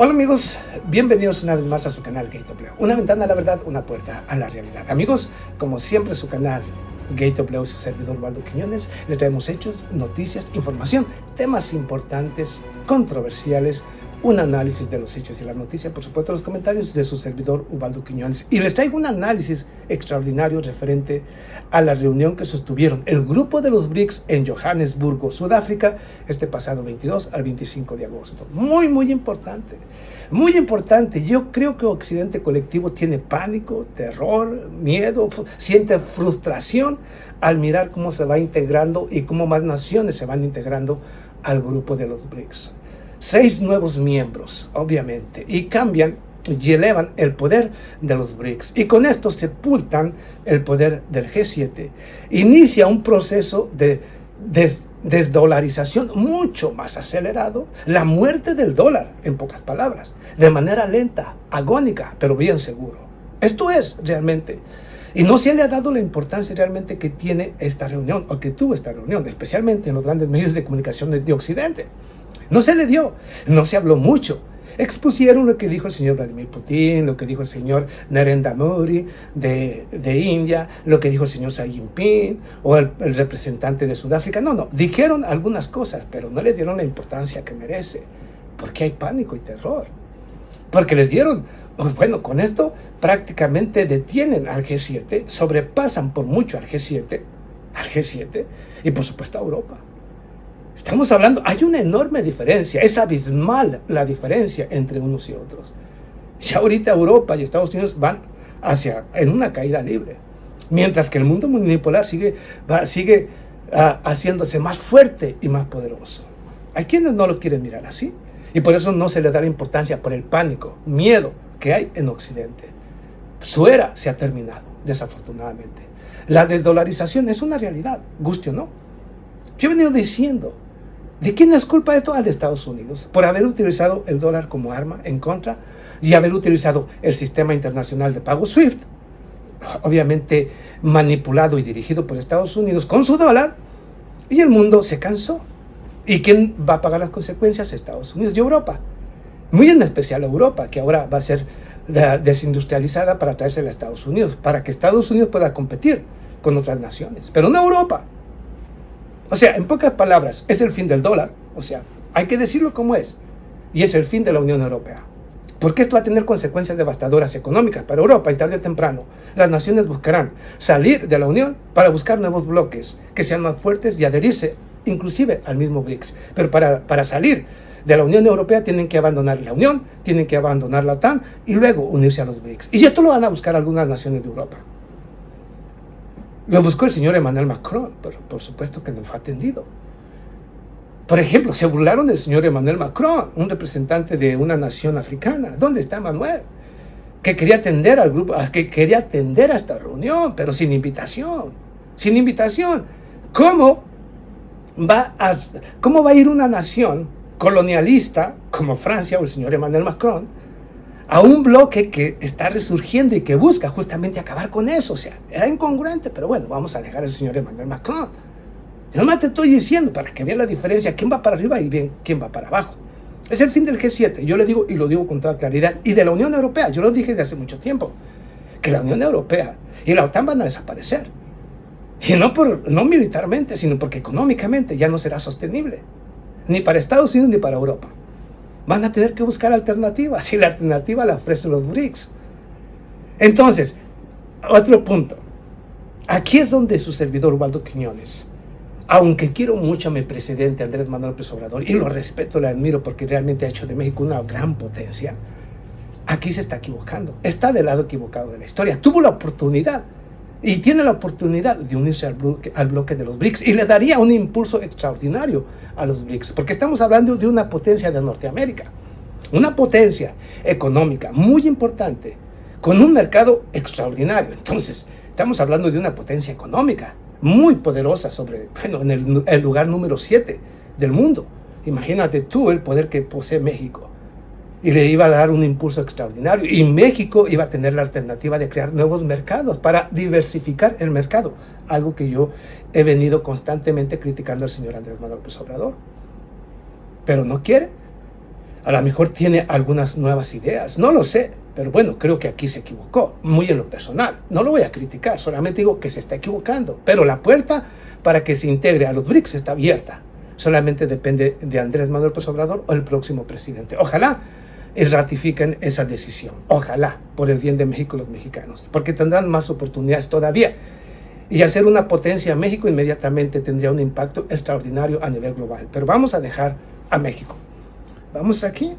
Hola amigos, bienvenidos una vez más a su canal Gatopleo. Una ventana a la verdad, una puerta a la realidad. Amigos, como siempre su canal Gatopleo y su servidor Waldo Quiñones, les traemos hechos, noticias, información, temas importantes, controversiales, un análisis de los hechos y las noticias, por supuesto los comentarios de su servidor Ubaldo Quiñones. Y les traigo un análisis extraordinario referente a la reunión que sostuvieron el grupo de los BRICS en Johannesburgo, Sudáfrica, este pasado 22 al 25 de agosto. Muy importante, muy importante. Yo creo que Occidente colectivo tiene pánico, terror, miedo, siente frustración al mirar cómo se va integrando y cómo más naciones se van integrando al grupo de los BRICS. 6 nuevos miembros, obviamente, y cambian y elevan el poder de los BRICS. Y con esto sepultan el poder del G7. Inicia un proceso de desdolarización mucho más acelerado, la muerte del dólar, en pocas palabras, de manera lenta, agónica, pero bien seguro. Esto es realmente. Y no se le ha dado la importancia realmente que tiene esta reunión, o que tuvo esta reunión, especialmente en los grandes medios de comunicación de Occidente. No se le dio, no se habló mucho. Expusieron lo que dijo el señor Vladimir Putin, lo que dijo el señor Narendra Modi de India, lo que dijo el señor Xi Jinping o el representante de Sudáfrica. No, dijeron algunas cosas, pero no le dieron la importancia que merece, porque hay pánico y terror. Porque les dieron, bueno, con esto prácticamente detienen al G7, sobrepasan por mucho al G7 y por supuesto a Europa. Estamos hablando, hay una enorme diferencia, es abismal la diferencia entre unos y otros. Ya ahorita Europa y Estados Unidos van en una caída libre, mientras que el mundo unipolar sigue haciéndose más fuerte y más poderoso. Hay quienes no lo quieren mirar así, y por eso no se le da la importancia por el pánico, miedo que hay en Occidente. Su era se ha terminado, desafortunadamente. La desdolarización es una realidad, guste o no. Yo he venido diciendo, ¿de quién es culpa esto? Al de Estados Unidos, por haber utilizado el dólar como arma en contra y haber utilizado el sistema internacional de pago SWIFT, obviamente manipulado y dirigido por Estados Unidos con su dólar, y el mundo se cansó. ¿Y quién va a pagar las consecuencias? Estados Unidos y Europa. Muy en especial Europa, que ahora va a ser desindustrializada para traerse a Estados Unidos, para que Estados Unidos pueda competir con otras naciones, pero no Europa. O sea, en pocas palabras, es el fin del dólar, o sea, hay que decirlo como es, y es el fin de la Unión Europea. Porque esto va a tener consecuencias devastadoras económicas para Europa y tarde o temprano. Las naciones buscarán salir de la Unión para buscar nuevos bloques que sean más fuertes y adherirse inclusive al mismo BRICS. Pero para salir de la Unión Europea tienen que abandonar la Unión, tienen que abandonar la OTAN y luego unirse a los BRICS. Y esto lo van a buscar algunas naciones de Europa. Lo buscó el señor Emmanuel Macron, pero por supuesto que no fue atendido. Por ejemplo, se burlaron del señor Emmanuel Macron, un representante de una nación africana. ¿Dónde está Emmanuel? Que quería atender al grupo, que quería atender a esta reunión, pero sin invitación. Sin invitación. ¿Cómo va a ir una nación colonialista como Francia o el señor Emmanuel Macron a un bloque que está resurgiendo y que busca justamente acabar con eso? O sea, era incongruente, pero bueno, vamos a dejar al señor Emmanuel Macron. Yo nomás te estoy diciendo para que vean la diferencia, quién va para arriba y bien quién va para abajo. Es el fin del G7, yo le digo y lo digo con toda claridad, y de la Unión Europea. Yo lo dije desde hace mucho tiempo, que la Unión Europea y la OTAN van a desaparecer. Y no militarmente, sino porque económicamente ya no será sostenible, ni para Estados Unidos ni para Europa. Van a tener que buscar alternativas, y la alternativa la ofrecen los BRICS. Entonces, otro punto. Aquí es donde su servidor Ubaldo Quiñones, aunque quiero mucho a mi presidente Andrés Manuel López Obrador, y lo respeto, lo admiro, porque realmente ha hecho de México una gran potencia, aquí se está equivocando. Está del lado equivocado de la historia. Tuvo la oportunidad, y tiene la oportunidad de unirse al bloque de los BRICS, y le daría un impulso extraordinario a los BRICS, porque estamos hablando de una potencia de Norteamérica, una potencia económica muy importante, con un mercado extraordinario. Entonces, estamos hablando de una potencia económica muy poderosa en el lugar número 7 del mundo. Imagínate tú el poder que posee México. Y le iba a dar un impulso extraordinario. Y México iba a tener la alternativa de crear nuevos mercados para diversificar el mercado. Algo que yo he venido constantemente criticando al señor Andrés Manuel López Obrador. Pero no quiere. A lo mejor tiene algunas nuevas ideas, no lo sé, pero bueno, creo que aquí se equivocó, muy en lo personal. No lo voy a criticar, solamente digo que se está equivocando. Pero la puerta para que se integre a los BRICS está abierta. Solamente depende de Andrés Manuel López Obrador o el próximo presidente. Ojalá ratifiquen esa decisión. Ojalá, por el bien de México y los mexicanos, porque tendrán más oportunidades todavía. Y al ser una potencia, México inmediatamente tendría un impacto extraordinario a nivel global. Pero vamos a dejar a México. Vamos aquí.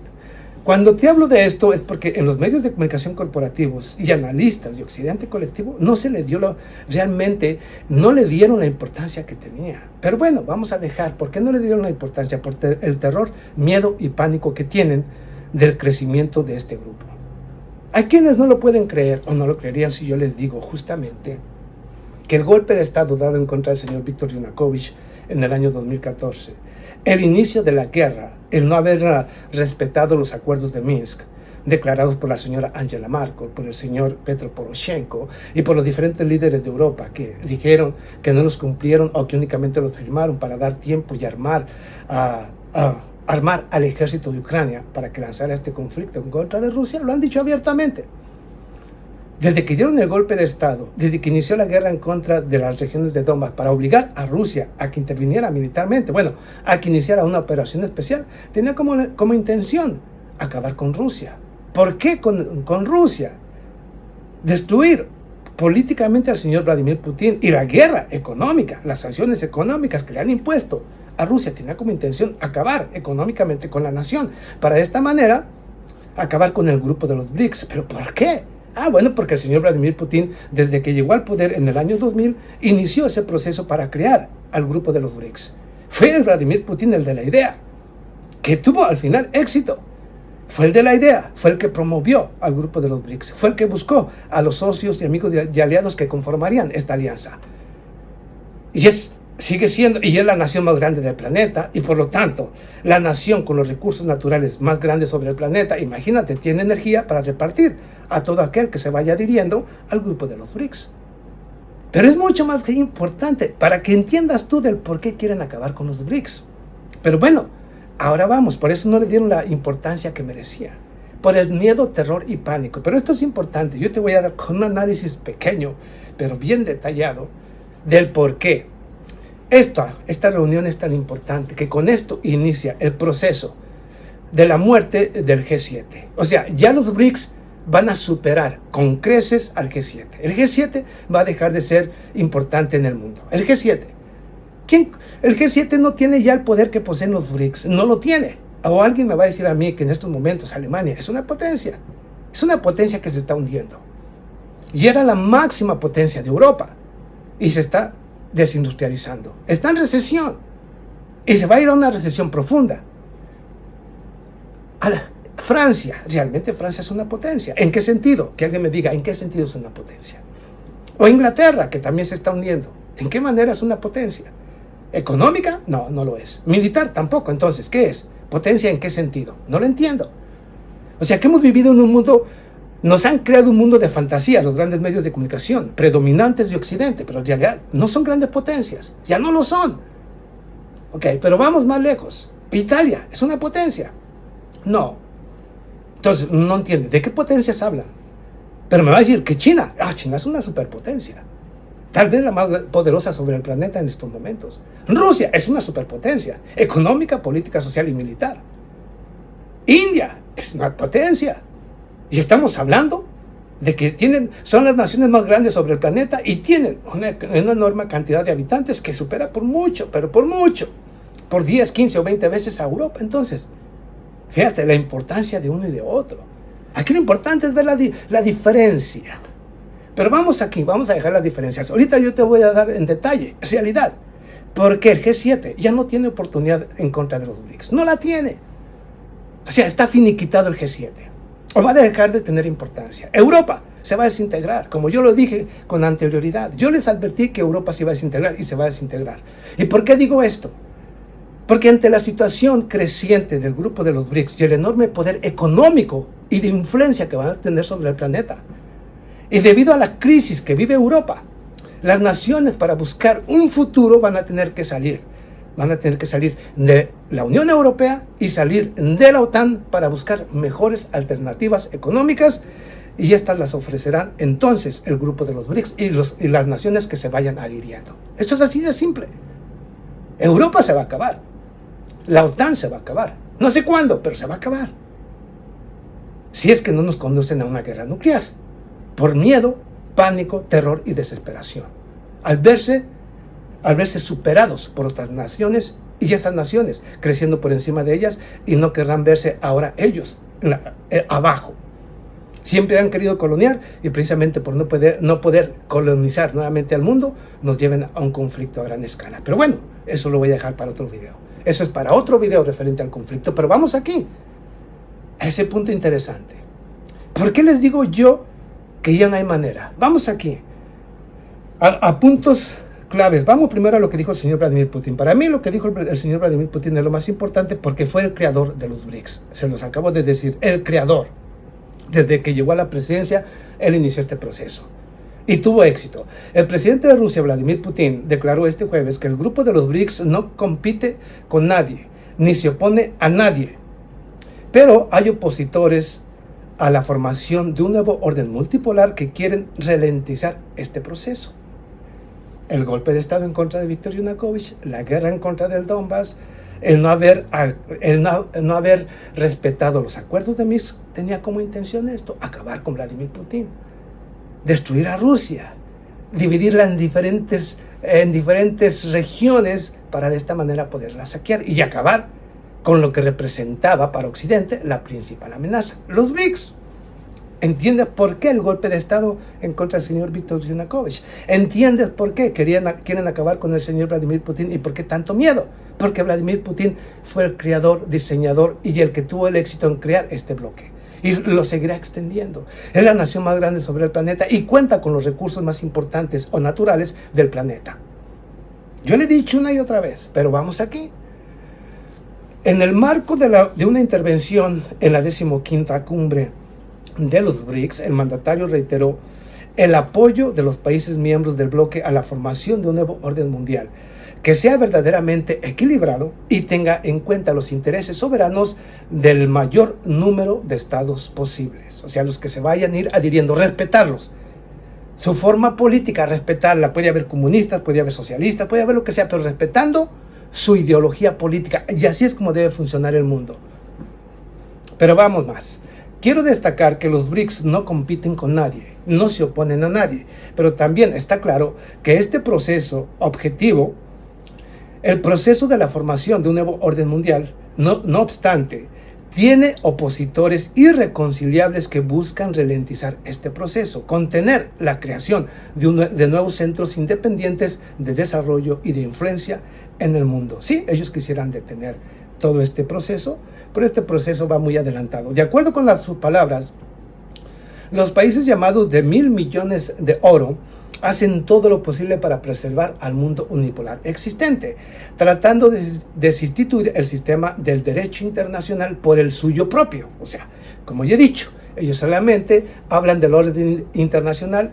Cuando te hablo de esto es porque en los medios de comunicación corporativos y analistas de Occidente Colectivo no se le dio realmente no le dieron la importancia que tenía. Pero bueno, vamos a dejar. ¿Por qué no le dieron la importancia? Por el terror, miedo y pánico que tienen del crecimiento de este grupo. Hay quienes no lo pueden creer o no lo creerían si yo les digo justamente que el golpe de Estado dado en contra del señor Víctor Yanukovych en el año 2014, el inicio de la guerra, el no haber respetado los acuerdos de Minsk, declarados por la señora Angela Merkel, por el señor Petro Poroshenko y por los diferentes líderes de Europa que dijeron que no los cumplieron o que únicamente los firmaron para dar tiempo y armar al ejército de Ucrania para que lanzara este conflicto en contra de Rusia, lo han dicho abiertamente. Desde que dieron el golpe de Estado, desde que inició la guerra en contra de las regiones de Donbass para obligar a Rusia a que interviniera militarmente, a que iniciara una operación especial, tenía como intención acabar con Rusia. ¿Por qué con Rusia? Destruir políticamente al señor Vladimir Putin y la guerra económica, las sanciones económicas que le han impuesto a Rusia, tenía como intención acabar económicamente con la nación. Para de esta manera, acabar con el grupo de los BRICS. ¿Pero por qué? Porque el señor Vladimir Putin, desde que llegó al poder en el año 2000, inició ese proceso para crear al grupo de los BRICS. Fue el Vladimir Putin el de la idea, que tuvo al final éxito. Fue el de la idea, fue el que promovió al grupo de los BRICS, fue el que buscó a los socios y amigos y aliados que conformarían esta alianza. Sigue siendo, y es la nación más grande del planeta, y por lo tanto, la nación con los recursos naturales más grandes sobre el planeta, imagínate, tiene energía para repartir a todo aquel que se vaya adhiriendo al grupo de los BRICS. Pero es mucho más importante para que entiendas tú del por qué quieren acabar con los BRICS. Pero bueno, ahora vamos, por eso no le dieron la importancia que merecía, por el miedo, terror y pánico. Pero esto es importante, yo te voy a dar con un análisis pequeño, pero bien detallado, del por qué esta reunión es tan importante, que con esto inicia el proceso de la muerte del G7. O sea, ya los BRICS van a superar con creces al G7. El G7 va a dejar de ser importante en el mundo. El G7. El G7 no tiene ya el poder que poseen los BRICS. No lo tiene. O alguien me va a decir a mí que en estos momentos Alemania es una potencia. Es una potencia que se está hundiendo. Y era la máxima potencia de Europa. Y se está desindustrializando. Está en recesión. Y se va a ir a una recesión profunda. Francia, realmente Francia es una potencia. ¿En qué sentido? Que alguien me diga, ¿en qué sentido es una potencia? O Inglaterra, que también se está hundiendo. ¿En qué manera es una potencia? ¿Económica? No, no lo es. ¿Militar? Tampoco. Entonces, ¿qué es? ¿Potencia en qué sentido? No lo entiendo. O sea, que hemos vivido en un mundo, nos han creado un mundo de fantasía, los grandes medios de comunicación, predominantes de Occidente, pero en realidad no son grandes potencias. Ya no lo son. Ok, pero vamos más lejos. Italia, ¿es una potencia? No. Entonces, no entiende. ¿De qué potencias hablan? Pero me va a decir que China. China es una superpotencia. Tal vez la más poderosa sobre el planeta en estos momentos. Rusia es una superpotencia. Económica, política, social y militar. India es una potencia. Y estamos hablando de que son las naciones más grandes sobre el planeta y tienen una enorme cantidad de habitantes que supera por mucho, pero por mucho, por 10, 15 o 20 veces a Europa. Entonces, fíjate la importancia de uno y de otro. Aquí lo importante es ver la diferencia. Pero vamos a dejar las diferencias. Ahorita yo te voy a dar en detalle, realidad. Porque el G7 ya no tiene oportunidad en contra de los BRICS. No la tiene. O sea, está finiquitado el G7. O va a dejar de tener importancia. Europa se va a desintegrar, como yo lo dije con anterioridad. Yo les advertí que Europa se iba a desintegrar y se va a desintegrar. ¿Y por qué digo esto? Porque ante la situación creciente del grupo de los BRICS y el enorme poder económico y de influencia que van a tener sobre el planeta, y debido a la crisis que vive Europa, las naciones para buscar un futuro van a tener que salir van a tener que salir de la Unión Europea y salir de la OTAN para buscar mejores alternativas económicas, y estas las ofrecerán entonces el grupo de los BRICS y las naciones que se vayan adhiriendo. Esto es así de simple. Europa se va a acabar, la OTAN se va a acabar, no sé cuándo, pero se va a acabar, si es que no nos conducen a una guerra nuclear, por miedo, pánico, terror y desesperación, al verse superados por otras naciones, y esas naciones creciendo por encima de ellas, y no querrán verse ahora ellos abajo. Siempre han querido coloniar, y precisamente por no poder colonizar nuevamente al mundo, nos lleven a un conflicto a gran escala. Pero bueno, eso lo voy a dejar para otro video. Eso es para otro video referente al conflicto. Pero vamos aquí, a ese punto interesante. ¿Por qué les digo yo que ya no hay manera? Vamos aquí, a puntos claves. Vamos primero a lo que dijo el señor Vladimir Putin. Para mí lo que dijo el señor Vladimir Putin es lo más importante, porque fue el creador de los BRICS. Se los acabo de decir, el creador. Desde que llegó a la presidencia, él inició este proceso y tuvo éxito. El presidente de Rusia, Vladimir Putin, declaró este jueves que el grupo de los BRICS no compite con nadie, ni se opone a nadie. Pero hay opositores a la formación de un nuevo orden multipolar que quieren ralentizar este proceso. El golpe de Estado en contra de Viktor Yanukovych, la guerra en contra del Donbass, el no haber respetado los acuerdos de Minsk, tenía como intención esto: acabar con Vladimir Putin, destruir a Rusia, dividirla en diferentes regiones para de esta manera poderla saquear y acabar con lo que representaba para Occidente la principal amenaza, los BRICS. ¿Entiendes por qué el golpe de Estado en contra del señor Viktor Yanukovych? ¿Entiendes por qué quieren acabar con el señor Vladimir Putin y por qué tanto miedo? Porque Vladimir Putin fue el creador, diseñador y el que tuvo el éxito en crear este bloque. Y lo seguirá extendiendo. Es la nación más grande sobre el planeta y cuenta con los recursos más importantes o naturales del planeta. Yo le he dicho una y otra vez, pero vamos aquí. En el marco de una intervención en la 15ª cumbre de los BRICS, el mandatario reiteró el apoyo de los países miembros del bloque a la formación de un nuevo orden mundial que sea verdaderamente equilibrado y tenga en cuenta los intereses soberanos del mayor número de estados posibles. O sea, los que se vayan a ir adhiriendo, respetarlos. Su forma política, respetarla. Puede haber comunistas, puede haber socialistas, puede haber lo que sea, pero respetando su ideología política. Y así es como debe funcionar el mundo. Pero vamos más. Quiero destacar que los BRICS no compiten con nadie, no se oponen a nadie, pero también está claro que este proceso objetivo, el proceso de la formación de un nuevo orden mundial, no obstante, tiene opositores irreconciliables que buscan ralentizar este proceso, contener la creación de nuevos centros independientes de desarrollo y de influencia en el mundo. Sí, ellos quisieran detener todo este proceso, pero este proceso va muy adelantado. De acuerdo con sus palabras, los países llamados de 1.000 millones de oro hacen todo lo posible para preservar al mundo unipolar existente, tratando de sustituir el sistema del derecho internacional por el suyo propio. O sea, como ya he dicho, ellos solamente hablan del orden internacional,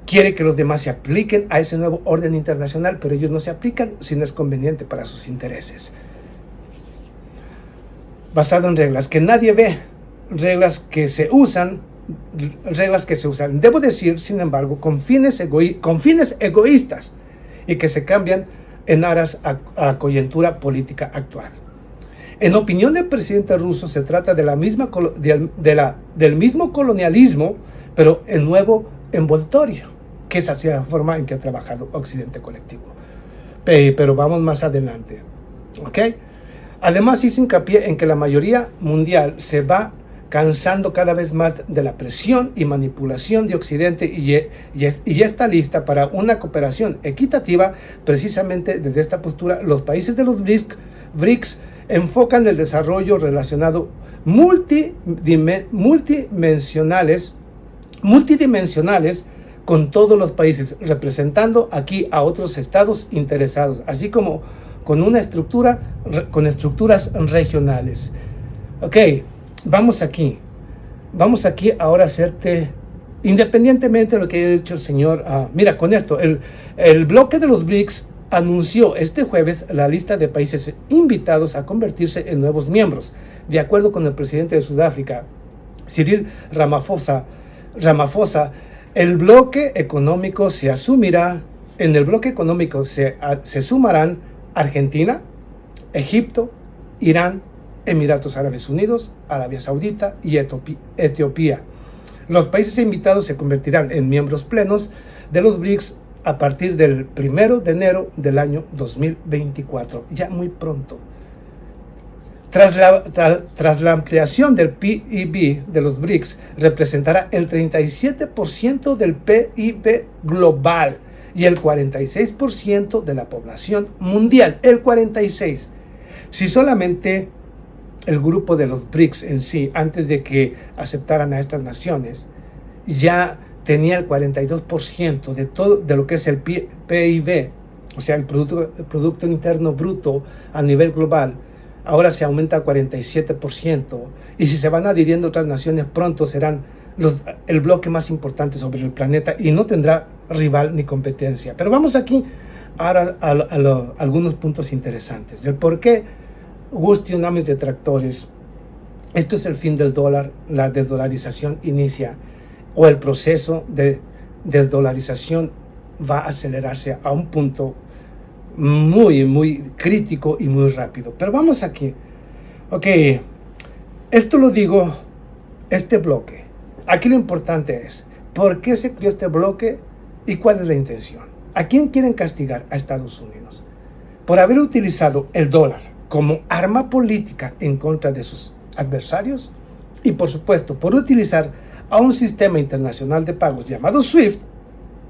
quieren que los demás se apliquen a ese nuevo orden internacional, pero ellos no se aplican si no es conveniente para sus intereses. Basado en reglas que nadie ve, reglas que se usan. Debo decir, sin embargo, con fines egoístas y que se cambian en aras a coyuntura política actual. En opinión del presidente ruso, se trata de del mismo colonialismo, pero en nuevo envoltorio, que es así la forma en que ha trabajado Occidente colectivo. Pero vamos más adelante, ¿ok? Además, hizo hincapié en que la mayoría mundial se va cansando cada vez más de la presión y manipulación de Occidente y está lista para una cooperación equitativa. Precisamente desde esta postura, los países de los BRICS enfocan el desarrollo relacionado multidimensionales con todos los países, representando aquí a otros estados interesados, así como con estructuras regionales. Ok, vamos aquí ahora a hacerte, independientemente de lo que haya dicho el señor, mira, con esto, el bloque de los BRICS anunció este jueves la lista de países invitados a convertirse en nuevos miembros. De acuerdo con el presidente de Sudáfrica, Cyril Ramaphosa, el bloque económico se asumirá. En el bloque económico se sumarán Argentina, Egipto, Irán, Emiratos Árabes Unidos, Arabia Saudita y Etiopía. Los países invitados se convertirán en miembros plenos de los BRICS a partir del 1 de enero del año 2024, ya muy pronto. Tras la ampliación del PIB de los BRICS, representará el 37% del PIB global y el 46% de la población mundial, el 46%. Si solamente el grupo de los BRICS en sí, antes de que aceptaran a estas naciones, ya tenía el 42% de todo de lo que es el PIB, o sea, el Producto Interno Bruto a nivel global, ahora se aumenta a 47%, y si se van adhiriendo otras naciones, pronto serán el bloque más importante sobre el planeta y no tendrá rival ni competencia. Pero vamos aquí ahora a algunos puntos interesantes del por qué, guste a mis detractores, esto es el fin del dólar, la desdolarización inicia, o el proceso de desdolarización va a acelerarse a un punto muy, muy crítico y muy rápido. Pero vamos aquí. Ok, esto lo digo, este bloque. Aquí lo importante es, ¿por qué se creó este bloque y cuál es la intención? ¿A quién quieren castigar? A Estados Unidos. Por haber utilizado el dólar como arma política en contra de sus adversarios y, por supuesto, por utilizar a un sistema internacional de pagos llamado SWIFT,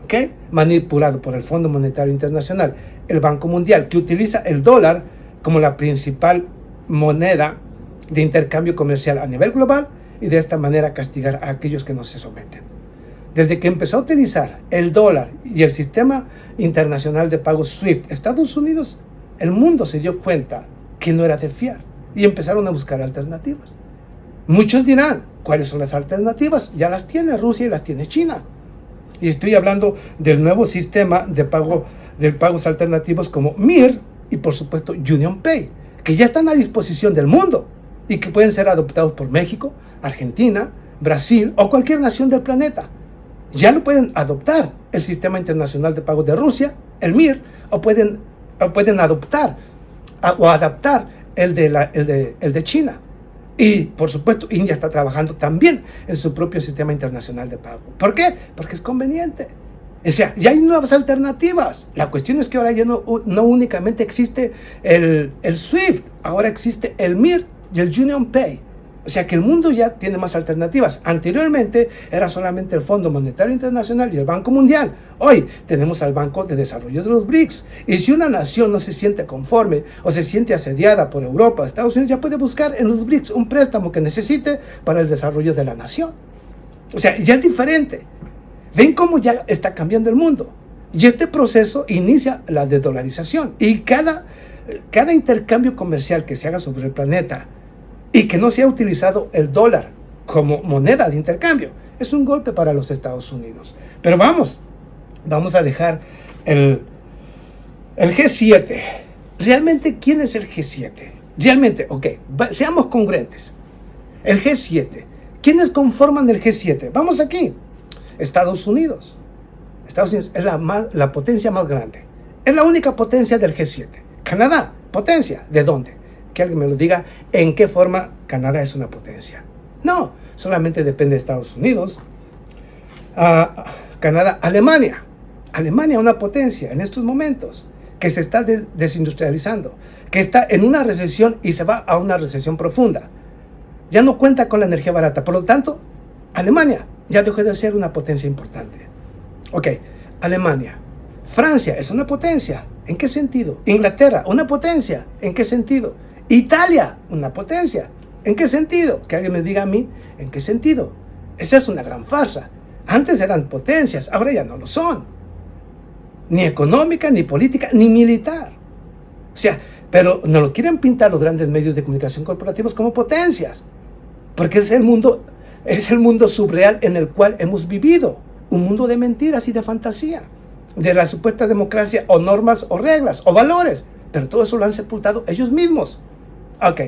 ¿okay?, manipulado por el Fondo Monetario Internacional, el Banco Mundial, que utiliza el dólar como la principal moneda de intercambio comercial a nivel global, y de esta manera castigar a aquellos que no se someten. Desde que empezó a utilizar el dólar y el sistema internacional de pagos SWIFT, Estados Unidos, el mundo se dio cuenta que no era de fiar y empezaron a buscar alternativas. Muchos dirán, ¿cuáles son las alternativas? Ya las tiene Rusia y las tiene China. Y estoy hablando del nuevo sistema de pagos alternativos como MIR y, por supuesto, UnionPay, que ya están a disposición del mundo y que pueden ser adoptados por México, Argentina, Brasil o cualquier nación del planeta. Ya lo pueden adoptar el sistema internacional de pagos de Rusia, el MIR, o pueden adoptar o adaptar el de China. Y, por supuesto, India está trabajando también en su propio sistema internacional de pago. ¿Por qué? Porque es conveniente. O sea, ya hay nuevas alternativas. La cuestión es que ahora ya no únicamente existe el SWIFT, ahora existe el MIR y el UnionPay. O sea que el mundo ya tiene más alternativas. Anteriormente era solamente el Fondo Monetario Internacional y el Banco Mundial. Hoy tenemos al Banco de Desarrollo de los BRICS. Y si una nación no se siente conforme o se siente asediada por Europa, Estados Unidos ya puede buscar en los BRICS un préstamo que necesite para el desarrollo de la nación. O sea, ya es diferente. ¿Ven cómo ya está cambiando el mundo? Y este proceso inicia la desdolarización. Y cada intercambio comercial que se haga sobre el planeta y que no se ha utilizado el dólar como moneda de intercambio, es un golpe para los Estados Unidos. Pero vamos a dejar el G7. ¿Realmente quién es el G7? Realmente, ok, seamos congruentes. El G7, ¿quiénes conforman el G7? Vamos aquí. Estados Unidos. Estados Unidos es la potencia más grande. Es la única potencia del G7. Canadá, potencia. ¿De dónde? Que alguien me lo diga en qué forma Canadá es una potencia. No, solamente depende de Estados Unidos. Canadá, Alemania, una potencia en estos momentos, que se está desindustrializando, que está en una recesión y se va a una recesión profunda. Ya no cuenta con la energía barata, por lo tanto, Alemania ya dejó de ser una potencia importante. Ok, Alemania. Francia es una potencia. ¿En qué sentido? Inglaterra, una potencia. ¿En qué sentido? Italia, una potencia. ¿En qué sentido? Que alguien me diga a mí, ¿en qué sentido? Esa es una gran farsa. Antes eran potencias, ahora ya no lo son. Ni económica, ni política, ni militar. O sea, pero no lo quieren pintar los grandes medios de comunicación corporativos como potencias. Porque es el mundo surreal en el cual hemos vivido. Un mundo de mentiras y de fantasía. de la supuesta democracia o normas o reglas o valores, pero todo eso lo han sepultado ellos mismos. Ok,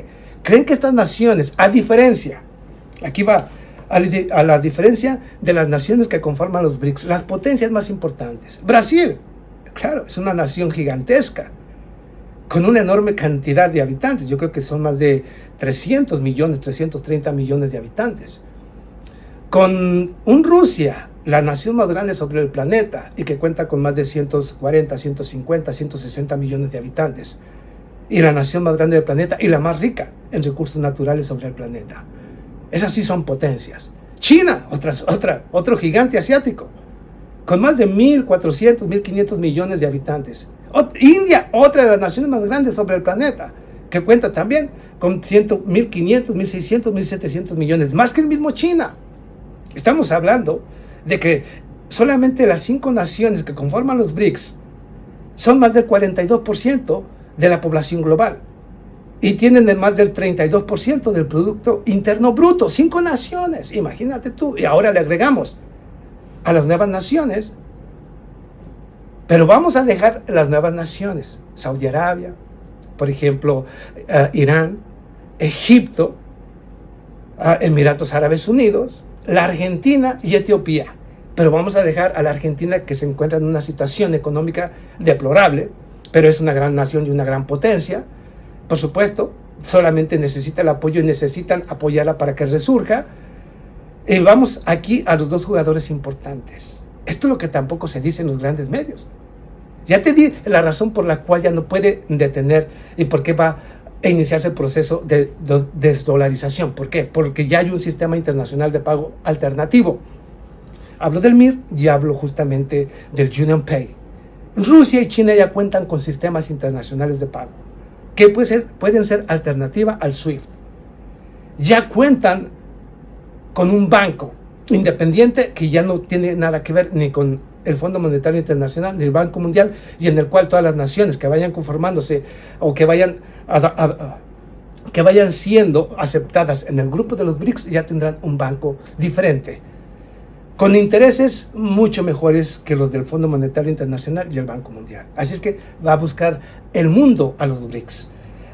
creen que estas naciones, a diferencia, aquí va, a la diferencia de las naciones que conforman los BRICS, las potencias más importantes. Brasil, claro, es una nación gigantesca, con una enorme cantidad de habitantes. Yo creo que son más de 300 millones, 330 millones de habitantes. Con un Rusia, la nación más grande sobre el planeta y que cuenta con más de 140, 150, 160 millones de habitantes. Y la nación más grande del planeta y la más rica en recursos naturales sobre el planeta. Esas sí son potencias. China, otro gigante asiático, con más de 1.400, 1.500 millones de habitantes. India, otra de las naciones más grandes sobre el planeta, que cuenta también con 1.500, 1.600, 1.700 millones, más que el mismo China. Estamos hablando de que solamente las 5 naciones que conforman los BRICS son más del 42% de la población global y tienen más del 32% del Producto Interno Bruto. 5 naciones, imagínate tú. Y ahora le agregamos a las nuevas naciones, pero vamos a dejar las nuevas naciones, Saudi Arabia, por ejemplo, Irán, Egipto, Emiratos Árabes Unidos, la Argentina y Etiopía. Pero vamos a dejar a la Argentina, que se encuentra en una situación económica deplorable, pero es una gran nación y una gran potencia. Por supuesto, solamente necesita el apoyo y necesitan apoyarla para que resurja. Y vamos aquí a los 2 jugadores importantes. Esto es lo que tampoco se dice en los grandes medios. Ya te di la razón por la cual ya no puede detener y por qué va a iniciarse el proceso de desdolarización. ¿Por qué? Porque ya hay un sistema internacional de pago alternativo. Hablo del MIR y hablo justamente del UnionPay. Rusia y China ya cuentan con sistemas internacionales de pago que pueden ser alternativa al SWIFT. Ya cuentan con un banco independiente que ya no tiene nada que ver ni con el Fondo Monetario Internacional ni el Banco Mundial, y en el cual todas las naciones que vayan conformándose o que vayan siendo aceptadas en el grupo de los BRICS ya tendrán un banco diferente, con intereses mucho mejores que los del Fondo Monetario Internacional y el Banco Mundial. Así es que va a buscar el mundo a los BRICS.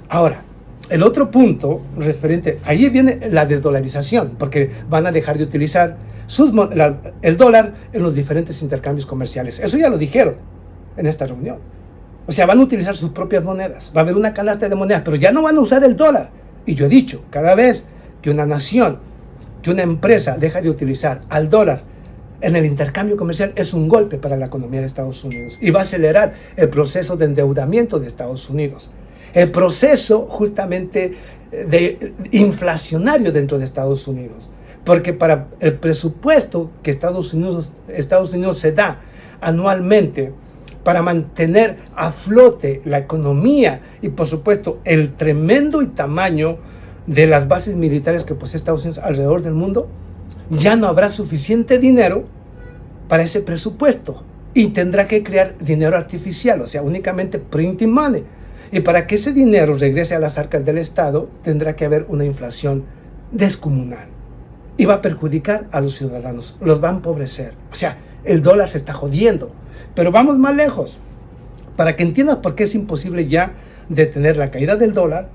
Ahora, el otro punto referente, ahí viene la desdolarización, porque van a dejar de utilizar el dólar en los diferentes intercambios comerciales. Eso ya lo dijeron en esta reunión. O sea, van a utilizar sus propias monedas. Va a haber una canasta de monedas, pero ya no van a usar el dólar. Y yo he dicho, cada vez que una nación, que una empresa deja de utilizar al dólar en el intercambio comercial, es un golpe para la economía de Estados Unidos y va a acelerar el proceso de endeudamiento de Estados Unidos. El proceso justamente inflacionario dentro de Estados Unidos. Porque para el presupuesto que Estados Unidos se da anualmente para mantener a flote la economía y por supuesto el tremendo y tamaño de las bases militares que posee Estados Unidos alrededor del mundo, ya no habrá suficiente dinero para ese presupuesto y tendrá que crear dinero artificial, o sea, únicamente printing money. Y para que ese dinero regrese a las arcas del Estado, tendrá que haber una inflación descomunal. Y va a perjudicar a los ciudadanos, los va a empobrecer. O sea, el dólar se está jodiendo. Pero vamos más lejos, para que entiendas por qué es imposible ya detener la caída del dólar,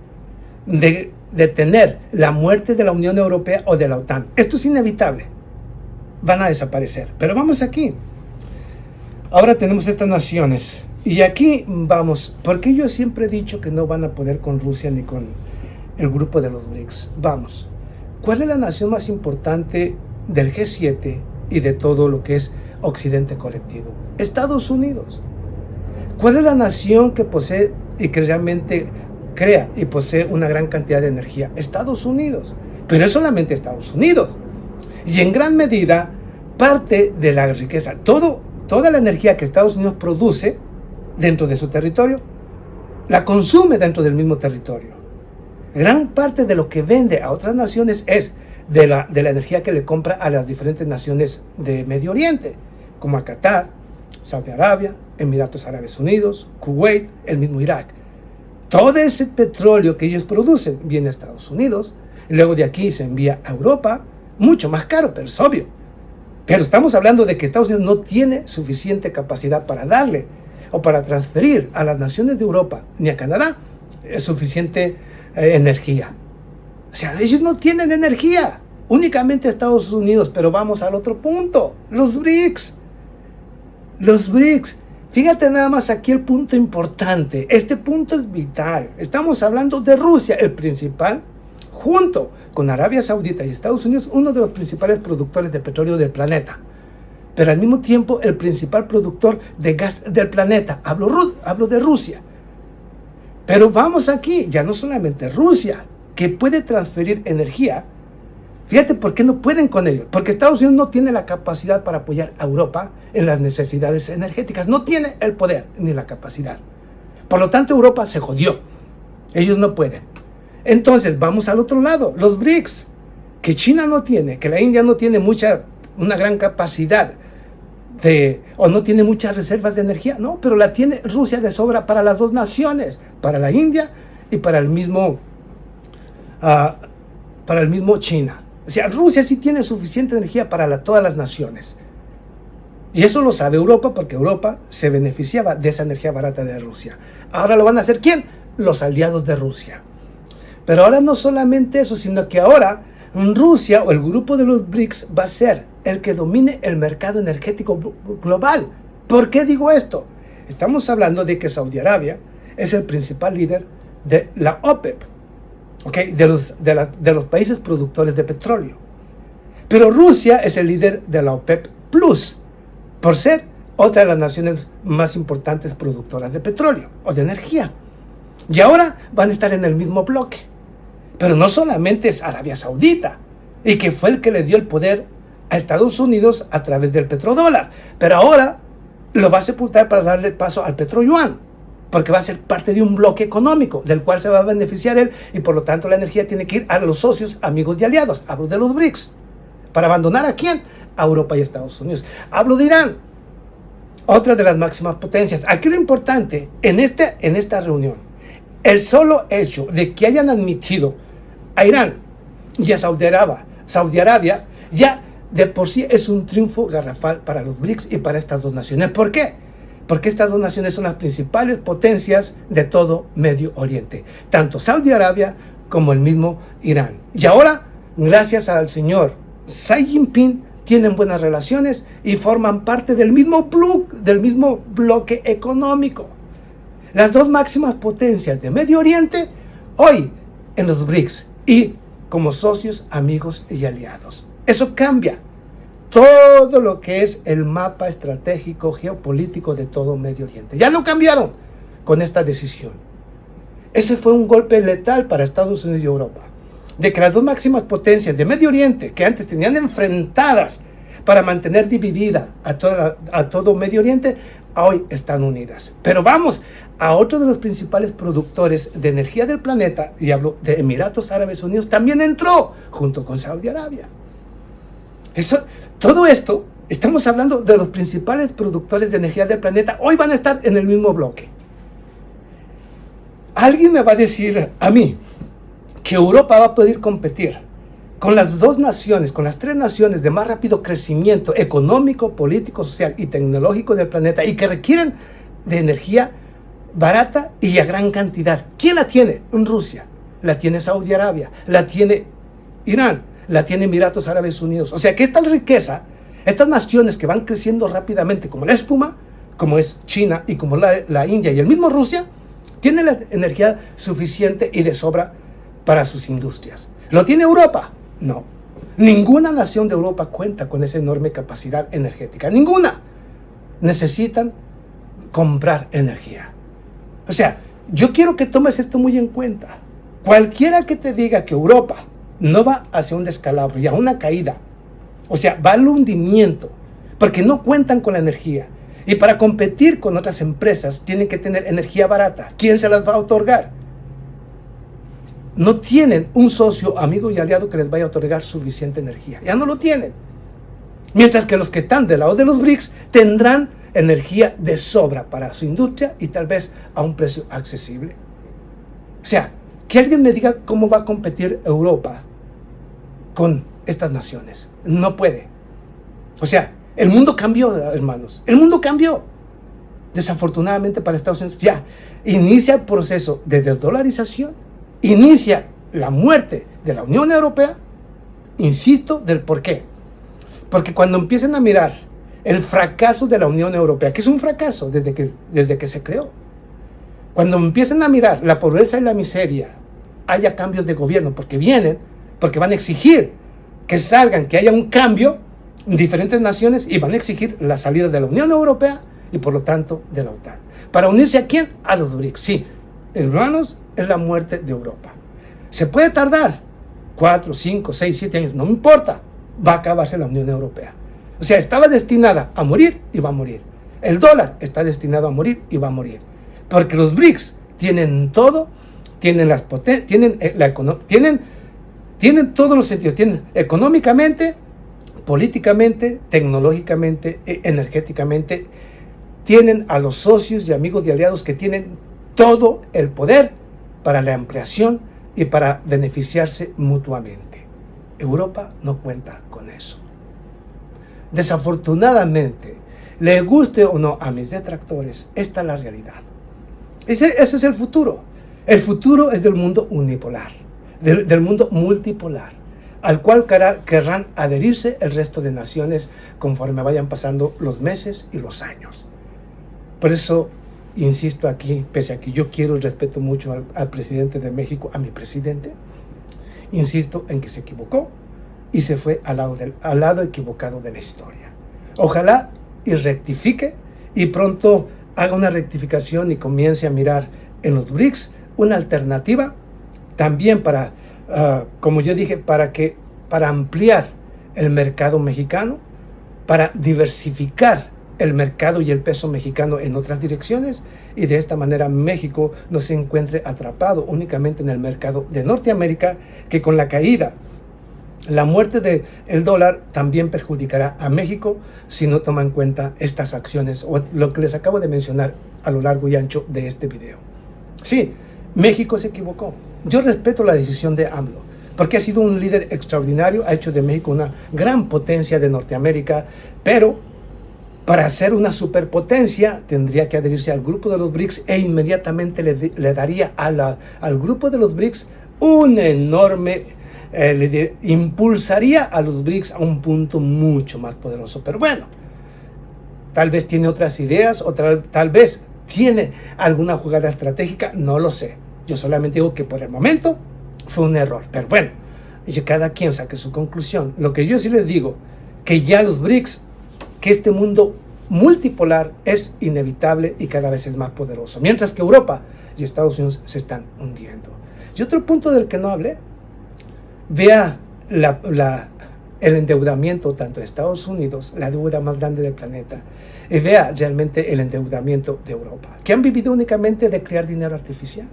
de detener la muerte de la Unión Europea o de la OTAN. Esto es inevitable. Van a desaparecer. Pero vamos aquí. Ahora tenemos estas naciones. Y aquí vamos, porque yo siempre he dicho que no van a poder con Rusia ni con el grupo de los BRICS. Vamos. ¿Cuál es la nación más importante del G7 y de todo lo que es Occidente colectivo? Estados Unidos. ¿Cuál es la nación que posee y que realmente crea y posee una gran cantidad de energía? Estados Unidos. Pero es solamente Estados Unidos. Y en gran medida, parte de la riqueza, toda la energía que Estados Unidos produce dentro de su territorio, la consume dentro del mismo territorio. Gran parte de lo que vende a otras naciones es de la energía que le compra a las diferentes naciones de Medio Oriente, como a Qatar, Saudi Arabia, Emiratos Árabes Unidos, Kuwait, el mismo Irak. Todo ese petróleo que ellos producen viene a Estados Unidos, y luego de aquí se envía a Europa, mucho más caro, pero es obvio. Pero estamos hablando de que Estados Unidos no tiene suficiente capacidad para darle o para transferir a las naciones de Europa ni a Canadá suficiente energía. O sea, ellos no tienen energía, únicamente Estados Unidos. Pero vamos al otro punto, los BRICS. Los BRICS. Fíjate nada más aquí el punto importante. Este punto es vital. Estamos hablando de Rusia, el principal, junto con Arabia Saudita y Estados Unidos, uno de los principales productores de petróleo del planeta. Pero al mismo tiempo, el principal productor de gas del planeta. Hablo de Rusia. Pero vamos aquí, ya no solamente Rusia, que puede transferir energía. Fíjate por qué no pueden con ello. Porque Estados Unidos no tiene la capacidad para apoyar a Europa en las necesidades energéticas. No tiene el poder ni la capacidad. Por lo tanto, Europa se jodió. Ellos no pueden. Entonces, vamos al otro lado. Los BRICS, que China no tiene, que la India no tiene una gran capacidad o no tiene muchas reservas de energía. No, pero la tiene Rusia de sobra para las dos naciones. Para la India y para el mismo China. O sea, Rusia sí tiene suficiente energía para todas las naciones. Y eso lo sabe Europa, porque Europa se beneficiaba de esa energía barata de Rusia. Ahora lo van a hacer ¿quién? Los aliados de Rusia. Pero ahora no solamente eso, sino que ahora Rusia o el grupo de los BRICS va a ser el que domine el mercado energético global. ¿Por qué digo esto? Estamos hablando de que Saudi Arabia es el principal líder de la OPEP. Okay, de los países productores de petróleo. Pero Rusia es el líder de la OPEP Plus, por ser otra de las naciones más importantes productoras de petróleo o de energía. Y ahora van a estar en el mismo bloque. Pero no solamente es Arabia Saudita, y que fue el que le dio el poder a Estados Unidos a través del petrodólar, pero ahora lo va a sepultar para darle paso al petroyuan, porque va a ser parte de un bloque económico del cual se va a beneficiar él, y por lo tanto la energía tiene que ir a los socios, amigos y aliados. Hablo de los BRICS. ¿Para abandonar a quién? A Europa y Estados Unidos. Hablo de Irán, otra de las máximas potencias. Aquí lo importante en esta reunión, el solo hecho de que hayan admitido a Irán y a Saudi Arabia, ya de por sí es un triunfo garrafal para los BRICS y para estas dos naciones. ¿Por qué? Porque estas dos naciones son las principales potencias de todo Medio Oriente, tanto Saudi Arabia como el mismo Irán. Y ahora, gracias al señor Xi Jinping, tienen buenas relaciones y forman parte del mismo bloque económico. Las dos máximas potencias de Medio Oriente, hoy en los BRICS y como socios, amigos y aliados. Eso cambia todo lo que es el mapa estratégico geopolítico de todo Medio Oriente. Ya lo cambiaron con esta decisión. Ese fue un golpe letal para Estados Unidos y Europa, de que las dos máximas potencias de Medio Oriente, que antes tenían enfrentadas para mantener dividida a todo Medio Oriente, hoy están unidas. Pero vamos a otro de los principales productores de energía del planeta, y hablo de Emiratos Árabes Unidos, también entró junto con Saudi Arabia. Todo esto, estamos hablando de los principales productores de energía del planeta, hoy van a estar en el mismo bloque. Alguien me va a decir a mí que Europa va a poder competir con las dos naciones, con las tres naciones de más rápido crecimiento económico, político, social y tecnológico del planeta, y que requieren de energía barata y a gran cantidad. ¿Quién la tiene? Rusia. La tiene Saudi Arabia, la tiene Irán, la tiene Emiratos Árabes Unidos. O sea que esta riqueza, estas naciones que van creciendo rápidamente como la espuma, como es China y como la India y el mismo Rusia, tienen la energía suficiente y de sobra para sus industrias. ¿Lo tiene Europa? No. Ninguna nación de Europa cuenta con esa enorme capacidad energética. Ninguna. Necesitan comprar energía. O sea, yo quiero que tomes esto muy en cuenta. Cualquiera que te diga que Europa no va hacia un descalabro y a una caída, o sea, va al hundimiento, porque no cuentan con la energía. Y para competir con otras empresas tienen que tener energía barata. ¿Quién se las va a otorgar? No tienen un socio, amigo y aliado que les vaya a otorgar suficiente energía. Ya no lo tienen. Mientras que los que están del lado de los BRICS tendrán energía de sobra para su industria y tal vez a un precio accesible. O sea, que alguien me diga cómo va a competir Europa con estas naciones. No puede. O sea, el mundo cambió, hermanos. El mundo cambió. Desafortunadamente para Estados Unidos ya inicia el proceso de desdolarización, inicia la muerte de la Unión Europea. Insisto del por qué. Porque cuando empiecen a mirar el fracaso de la Unión Europea, que es un fracaso desde que se creó, cuando empiecen a mirar la pobreza y la miseria, haya cambios de gobierno, porque van a exigir que salgan, que haya un cambio en diferentes naciones y van a exigir la salida de la Unión Europea y por lo tanto de la OTAN. ¿Para unirse a quién? A los BRICS. Sí, hermanos, es la muerte de Europa. Se puede tardar 4, 5, 6, 7 años, no me importa, va a acabarse la Unión Europea. O sea, estaba destinada a morir y va a morir. El dólar está destinado a morir y va a morir. Porque los BRICS tienen todo, tienen tienen todos los sentidos, tienen económicamente, políticamente, tecnológicamente, energéticamente, tienen a los socios y amigos y aliados que tienen todo el poder para la ampliación y para beneficiarse mutuamente. Europa no cuenta con eso. Desafortunadamente, le guste o no a mis detractores, esta es la realidad. Ese es el futuro. El futuro es del mundo unipolar, del mundo multipolar, al cual querrán adherirse el resto de naciones conforme vayan pasando los meses y los años. Por eso, insisto aquí, pese a que yo quiero y respeto mucho al presidente de México, a mi presidente, insisto en que se equivocó y se fue al lado equivocado de la historia. Ojalá y rectifique y pronto haga una rectificación y comience a mirar en los BRICS una alternativa también para, como yo dije, para ampliar el mercado mexicano, para diversificar el mercado y el peso mexicano en otras direcciones y de esta manera México no se encuentre atrapado únicamente en el mercado de Norteamérica, que con la caída, la muerte del dólar también perjudicará a México si no toma en cuenta estas acciones o lo que les acabo de mencionar a lo largo y ancho de este video. Sí, México se equivocó. Yo respeto la decisión de AMLO, porque ha sido un líder extraordinario, ha hecho de México una gran potencia de Norteamérica, pero para ser una superpotencia tendría que adherirse al grupo de los BRICS e inmediatamente le daría al grupo de los BRICS un enorme, impulsaría a los BRICS a un punto mucho más poderoso. Pero bueno, tal vez tiene otras ideas o tal vez tiene alguna jugada estratégica, no lo sé. Yo solamente digo que por el momento fue un error. Pero bueno, y cada quien saque su conclusión. Lo que yo sí les digo, que ya los BRICS, que este mundo multipolar es inevitable y cada vez es más poderoso, mientras que Europa y Estados Unidos se están hundiendo. Y otro punto del que no hablé, vea el endeudamiento tanto de Estados Unidos, la deuda más grande del planeta, y vea realmente el endeudamiento de Europa, que han vivido únicamente de crear dinero artificial.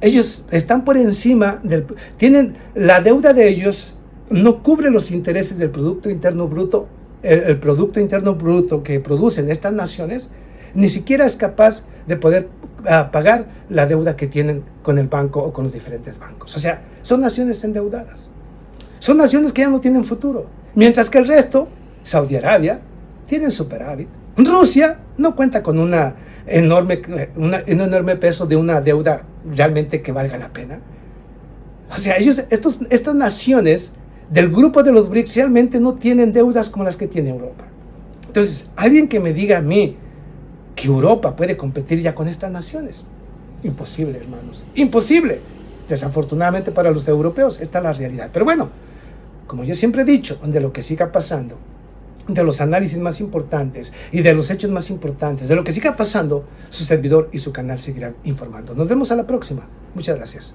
Ellos están por encima tienen la deuda de ellos, no cubre los intereses del Producto Interno Bruto. El Producto Interno Bruto que producen estas naciones ni siquiera es capaz de poder pagar la deuda que tienen con el banco o con los diferentes bancos. O sea, son naciones endeudadas. Son naciones que ya no tienen futuro. Mientras que el resto, Saudi Arabia, tienen superávit. Rusia no cuenta con un enorme peso de una deuda realmente que valga la pena. O sea, estas naciones del grupo de los BRICS realmente no tienen deudas como las que tiene Europa. Entonces, alguien que me diga a mí que Europa puede competir ya con estas naciones, imposible, hermanos, imposible. Desafortunadamente para los europeos, esta es la realidad. Pero bueno, como yo siempre he dicho, de lo que siga pasando, de los análisis más importantes y de los hechos más importantes, de lo que siga pasando, su servidor y su canal seguirán informando. Nos vemos a la próxima. Muchas gracias.